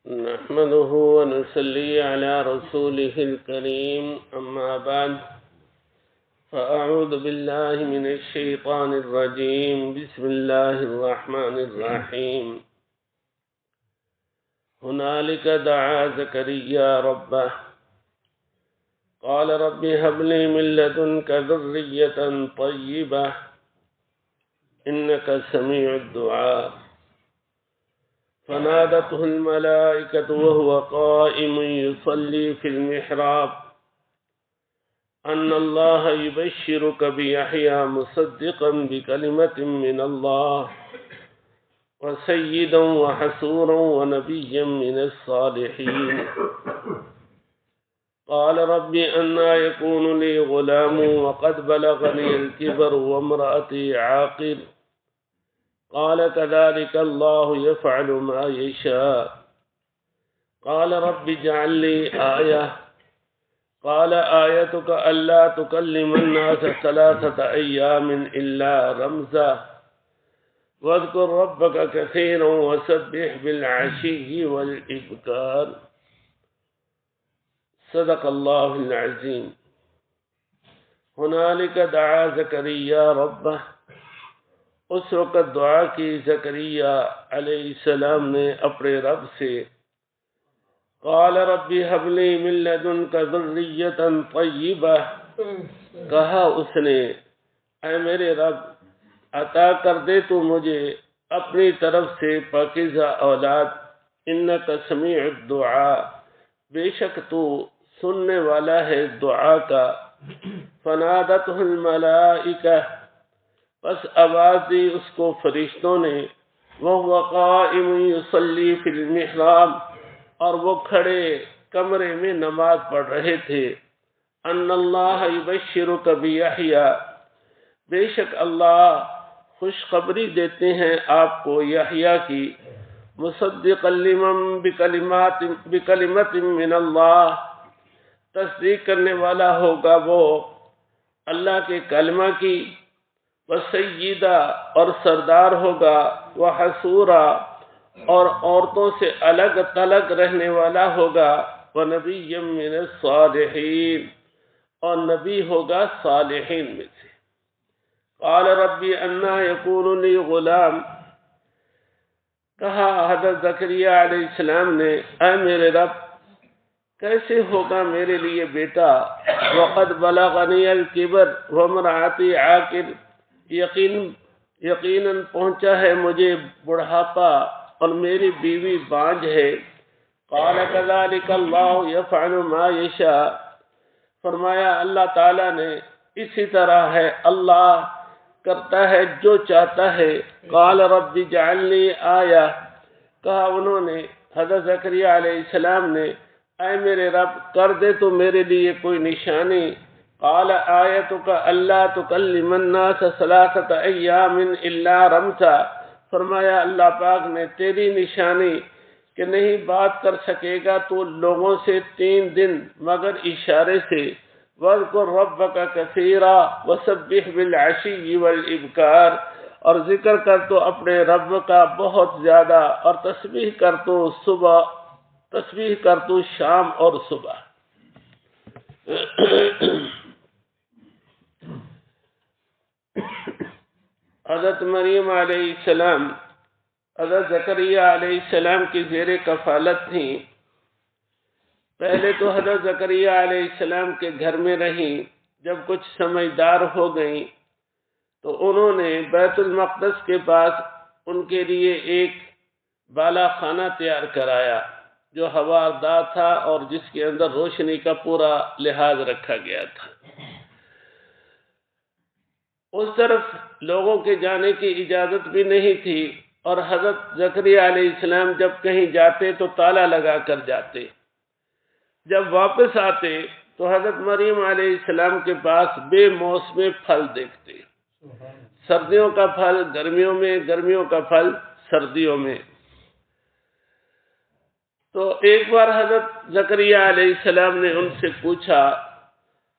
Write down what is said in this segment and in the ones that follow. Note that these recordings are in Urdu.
نحمده ونصلي على رسوله الكريم أما بعد فأعوذ بالله من الشيطان الرجيم بسم الله الرحمن الرحيم هنالك دعا زكريا ربه قال رب هب لي من لدنك ذرية طيبة إنك سميع الدعاء فنادته الملائكة وهو قائم يصلي في المحراب أن الله يبشرك بيحيى مصدقا بكلمة من الله وسيدا وحسورا ونبيا من الصالحين قال رب أنى يكون لي غلام وقد بلغني الكبر وامرأتي عاقر قال كذلك الله يفعل ما يشاء قال رب اجعل لي آية قال آيتك ألا تكلم الناس 3 أيام إلا رمزا واذكر ربك كثيرا وسبح بالعشي والإبكار صدق الله العظيم هنالك دعا زكريا ربه اس وقت دعا کی زکریا علیہ السلام نے اپنے رب سے قال ربی هب لی من لدنک ذریۃ طیبہ کہا اس نے اے میرے رب عطا کر دے تو مجھے اپنی طرف سے پاکیزہ اولاد انک سمیع الدعاء بے شک تو سننے والا ہے دعا کا فنادته الملائکہ بس آواز دی اس کو فرشتوں نے وَهُوَ قَائِمٌ يُصَلِّي فِي الْمِحْرَابِ اور وہ کھڑے کمرے میں نماز پڑھ رہے تھے أَنَّ اللَّهَ يُبَشِّرُكَ بِيَحْيَى بے شک اللہ خوشخبری دیتے ہیں آپ کو یحییٰ کی مصدقا لمن بکلمات من اللہ تصدیق کرنے والا ہوگا وہ اللہ کے کلمہ کی وسیدہ اور سردار ہوگا وحسورا اور عورتوں سے الگ تلگ رہنے والا ہوگا ونبی من الصالحین اور نبی ہوگا صالحین میں سے قال ربی انا یکون لی غلام کہا حضرت زکریا علیہ السلام نے اے میرے رب کیسے ہوگا میرے لیے بیٹا وقد بلغنی الکبر وامرأتی عاقر یقیناً پہنچا ہے مجھے بڑھاپا اور میری بیوی بانجھ ہے قال كذلك الله يفعل ما يشاء فرمایا اللہ تعالیٰ نے اسی طرح ہے اللہ کرتا ہے جو چاہتا ہے قال رب اجعل لي آیہ کہا انہوں نے حضرت زکریا علیہ السلام نے اے میرے رب کر دے تو میرے لیے کوئی نشانی قال آیتک الا تکلم الناس 3 ایام الا رمزا فرمایا اللہ پاک نے تیری نشانی کہ نہیں بات کر سکے گا تو لوگوں سے 3 دن مگر اشارے سے واذکر ربک کثیرا وسبح بالعشی والابکار اور ذکر کر تو اپنے رب کا بہت زیادہ اور تسبیح کر تو شام اور صبح حضرت مریم علیہ السلام حضرت زکریا علیہ السلام کی زیر کفالت تھیں پہلے تو حضرت زکریا علیہ السلام کے گھر میں رہیں جب کچھ سمجھدار ہو گئیں تو انہوں نے بیت المقدس کے پاس ان کے لیے ایک بالا خانہ تیار کرایا جو ہوادار تھا اور جس کے اندر روشنی کا پورا لحاظ رکھا گیا تھا اس طرف لوگوں کے جانے کی اجازت بھی نہیں تھی اور حضرت زکریا علیہ السلام جب کہیں جاتے تو تالا لگا کر جاتے جب واپس آتے تو حضرت مریم علیہ السلام کے پاس بے موسم پھل دیکھتے سردیوں کا پھل گرمیوں میں گرمیوں کا پھل سردیوں میں تو ایک بار حضرت زکریا علیہ السلام نے ان سے پوچھا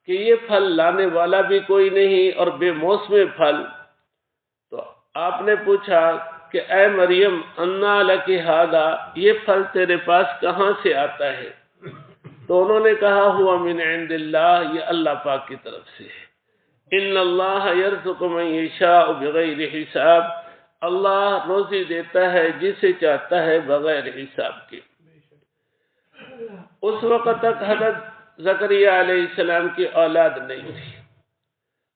کہ یہ پھل لانے والا بھی کوئی نہیں اور بے موسم پھل، تو آپ نے پوچھا کہ اے مریم انا لکی ھذا، یہ پھل تیرے پاس کہاں سے آتا ہے؟ تو انہوں نے کہا ہوا من عند اللہ، یہ اللہ پاک کی طرف سے ہے۔ ان اللہ یرزق من یشاء بغیر حساب، اللہ روزی دیتا ہے جسے چاہتا ہے بغیر حساب کے۔ اس وقت تک حضرت زکریہ علیہ السلام کی اولاد نہیں تھی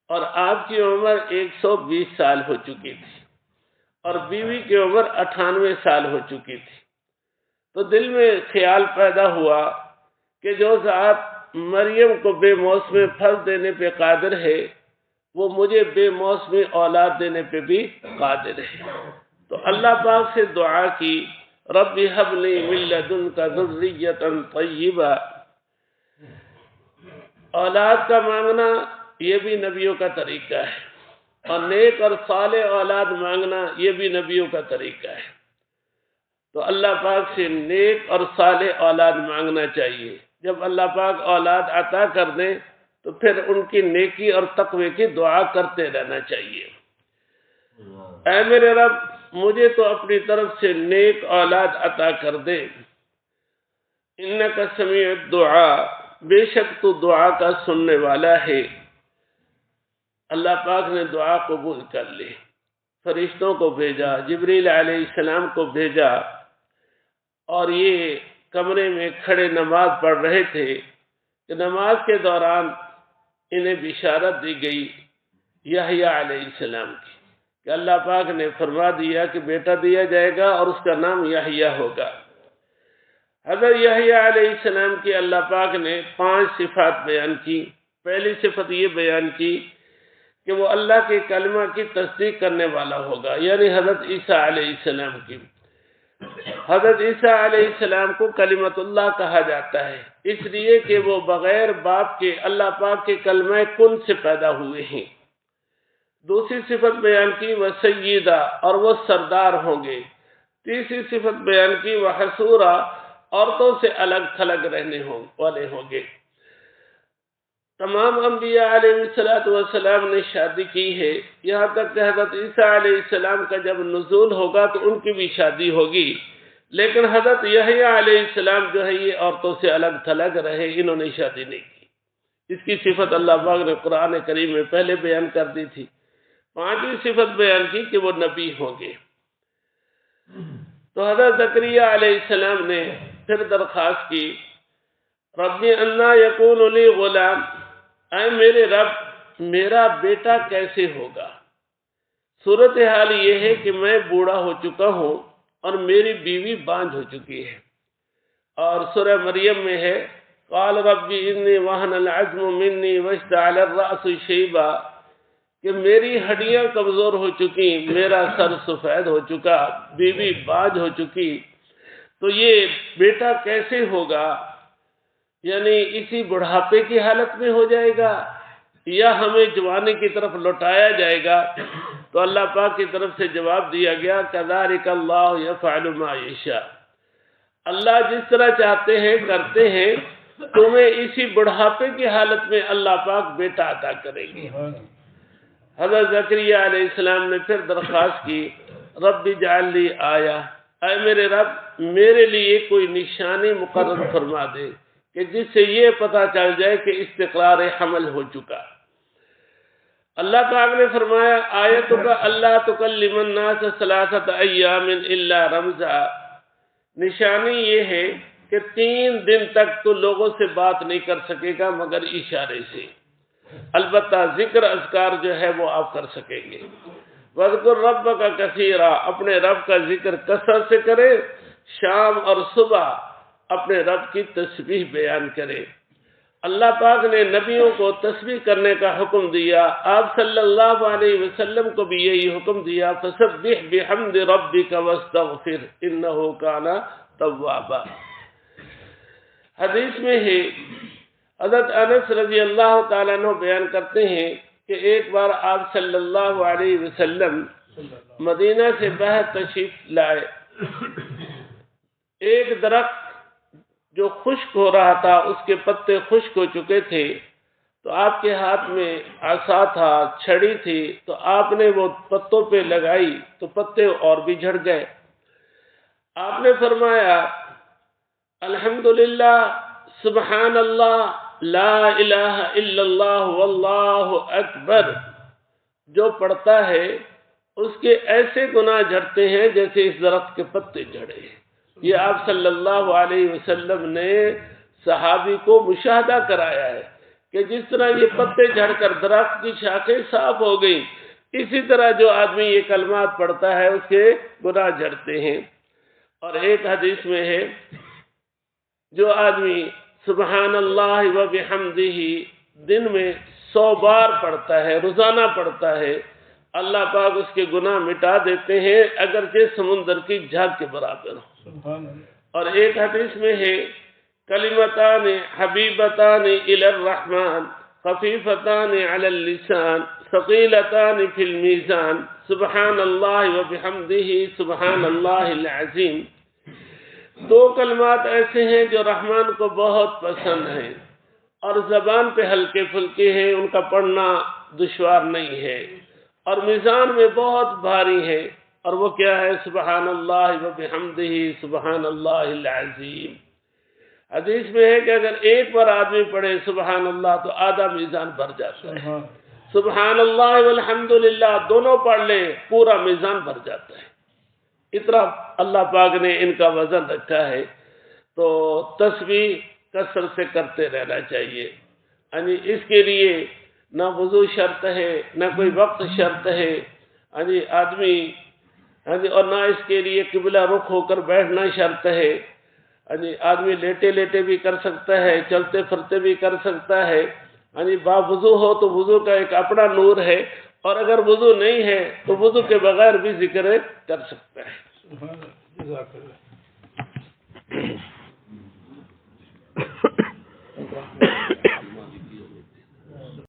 اور آپ کی عمر 120 سال ہو چکی تھی اور بیوی کی عمر 98 سال ہو چکی تھی۔ تو دل میں خیال پیدا ہوا کہ جو ذات مریم کو بے موسم پھل دینے پہ قادر ہے وہ مجھے بے موسمی اولاد دینے پہ بھی قادر ہے۔ تو اللہ پاک سے دعا کی، رب ہب لی من لدنک ذریۃ طیبہ۔ اولاد کا مانگنا یہ بھی نبیوں کا طریقہ ہے، اور نیک اور صالح اولاد مانگنا یہ بھی نبیوں کا طریقہ ہے۔ تو اللہ پاک سے نیک اور صالح اولاد مانگنا چاہیے۔ جب اللہ پاک اولاد عطا کر دیں تو پھر ان کی نیکی اور تقوی کی دعا کرتے رہنا چاہیے۔ اے میرے رب مجھے تو اپنی طرف سے نیک اولاد عطا کر دے۔ انک سمیع الدعاء، بے شک تو دعا کا سننے والا ہے۔ اللہ پاک نے دعا قبول کر لی، فرشتوں کو بھیجا، جبریل علیہ السلام کو بھیجا، اور یہ کمرے میں کھڑے نماز پڑھ رہے تھے کہ نماز کے دوران انہیں بشارت دی گئی یحییٰ علیہ السلام کی، کہ اللہ پاک نے فرما دیا کہ بیٹا دیا جائے گا اور اس کا نام یحییٰ ہوگا۔ حضرت یحییٰ علیہ السلام کی اللہ پاک نے 5 صفات بیان کی۔ پہلی صفت یہ بیان کی کہ وہ اللہ کے کلمہ کی تصدیق کرنے والا ہوگا، یعنی حضرت عیسیٰ علیہ السلام کی۔ حضرت عیسیٰ علیہ السلام کو کلمۃ اللہ کہا جاتا ہے، اس لیے کہ وہ بغیر باپ کے اللہ پاک کے کلمہ کن سے پیدا ہوئے ہیں۔ دوسری صفت بیان کی وہ سیدہ، اور وہ سردار ہوں گے۔ تیسری صفت بیان کی وہ حصورہ، عورتوں سے الگ تھلگ رہنے والے ہوں گے۔ تمام انبیاء علیہ السلام نے شادی کی ہے، یہاں تک کہ حضرت عیسیٰ علیہ السلام کا جب نزول ہوگا تو ان کی بھی شادی ہوگی، لیکن حضرت یحییٰ علیہ السلام جو ہے یہ عورتوں سے الگ تھلگ رہے، انہوں نے شادی نہیں کی۔ اس کی صفت اللہ پاک نے قرآن کریم میں پہلے بیان کر دی تھی۔ 5ویں صفت بیان کی کہ وہ نبی ہوں گے۔ تو حضرت زکریہ علیہ السلام نے پھر درخواست کی، رب انا یکون لی غلام، اے میرے رب میرا بیٹا کیسے ہوگا؟ صورتحال یہ ہے کہ میں بوڑھا ہو چکا ہوں اور میری بیوی بانجھ ہو چکی ہے۔ اور سورہ مریم میں ہے قال رب انی وہن العظم منی واشتعل الرأس شیبا، کہ میری ہڈیاں کمزور ہو چکی، میرا سر سفید ہو چکا، بیوی بانجھ ہو چکی، تو یہ بیٹا کیسے ہوگا؟ یعنی اسی بڑھاپے کی حالت میں ہو جائے گا یا ہمیں جوانی کی طرف لوٹایا جائے گا؟ تو اللہ پاک کی طرف سے جواب دیا گیا کذالک اللہ یفعل ما یشاء، اللہ جس طرح چاہتے ہیں کرتے ہیں، تمہیں اسی بڑھاپے کی حالت میں اللہ پاک بیٹا عطا کریں گے۔ حضرت زکریہ علیہ السلام نے پھر درخواست کی رب اجعل لی آیہ، اے میرے رب میرے لیے کوئی نشانی مقرر فرما دے کہ جس سے یہ پتہ چل جائے کہ استقرار حمل ہو چکا۔ اللہ پاک نے فرمایا آیتک اللہ تکلم الناس ثلاثۃ ایام الا رمزا، نشانی یہ ہے کہ 3 دن تک تو لوگوں سے بات نہیں کر سکے گا مگر اشارے سے، البتہ ذکر اذکار جو ہے وہ آپ کر سکیں گے۔ وَاذْكُرْ رَبَّكَ كَثِيرًا، اپنے رب کا ذکر کثرت سے کرے، شام اور صبح اپنے رب کی تسبیح بیان کرے۔ اللہ پاک نے نبیوں کو تسبیح کرنے کا حکم دیا، آپ صلی اللہ علیہ وسلم کو بھی یہی حکم دیا فَسَبِّحْ بِحَمْدِ رَبِّكَ وَاسْتَغْفِرْ إِنَّهُ كَانَ تَوَّابًا۔ حدیث میں ہے، حضرت انس رضی اللہ تعالیٰ عنہ بیان کرتے ہیں کہ ایک بار آپ صلی اللہ علیہ وسلم مدینہ سے باہر تشریف لائے، ایک درخت جو خشک ہو رہا تھا، اس کے پتے خشک ہو چکے تھے، تو آپ کے ہاتھ میں عصا تھا، چھڑی تھی، تو آپ نے وہ پتوں پہ لگائی تو پتے اور بھی جھڑ گئے۔ آپ نے فرمایا الحمدللہ، سبحان اللہ، لا الہ الا اللہ واللہ اکبر جو پڑھتا ہے اس کے ایسے گناہ جھڑتے ہیں جیسے اس درخت کے پتے جھڑے۔ یہ آپ صلی اللہ علیہ وسلم نے صحابی کو مشاہدہ کرایا ہے کہ جس طرح یہ پتے جھڑ کر درخت کی شاخیں صاف ہو گئی، اسی طرح جو آدمی یہ کلمات پڑھتا ہے اس کے گناہ جھڑتے ہیں۔ اور ایک حدیث میں ہے جو آدمی سبحان اللہ و بحمدہ دن میں 100 بار پڑھتا ہے، روزانہ پڑھتا ہے، اللہ پاک اس کے گناہ مٹا دیتے ہیں اگرچہ سمندر کی جھاگ کے برابر ہو۔ اور ایک حدیث میں ہے کلمتان حبیبتان الی الرحمن خفیفتان علی اللسان ثقیلتان فی المیزان سبحان اللہ و بحمدہ سبحان اللہ العظیم۔ دو کلمات ایسے ہیں جو رحمان کو بہت پسند ہیں اور زبان پہ ہلکے پھلکے ہیں، ان کا پڑھنا دشوار نہیں ہے اور میزان میں بہت بھاری ہے، اور وہ کیا ہے؟ سبحان اللہ و بحمدہ سبحان اللہ العظیم۔ حدیث میں ہے کہ اگر ایک بار آدمی پڑھے سبحان اللہ تو آدھا میزان بھر جاتا ہے، سبحان اللہ والحمدللہ دونوں پڑھ لیں پورا میزان بھر جاتا ہے، اتنا اللہ پاک نے ان کا وزن رکھا ہے۔ تو تسبیح کثرت سے کرتے رہنا چاہیے، یعنی اس کے لیے نہ وضو شرط ہے نہ کوئی وقت شرط ہے، یعنی آدمی اور نہ اس کے لیے قبلہ رخ ہو کر بیٹھنا شرط ہے، یعنی آدمی لیٹے لیٹے بھی کر سکتا ہے، چلتے پھرتے بھی کر سکتا ہے، یعنی با وضو ہو تو وضو کا ایک اپنا نور ہے، اور اگر وضو نہیں ہے تو وضو کے بغیر بھی ذکر کر سکتا ہے۔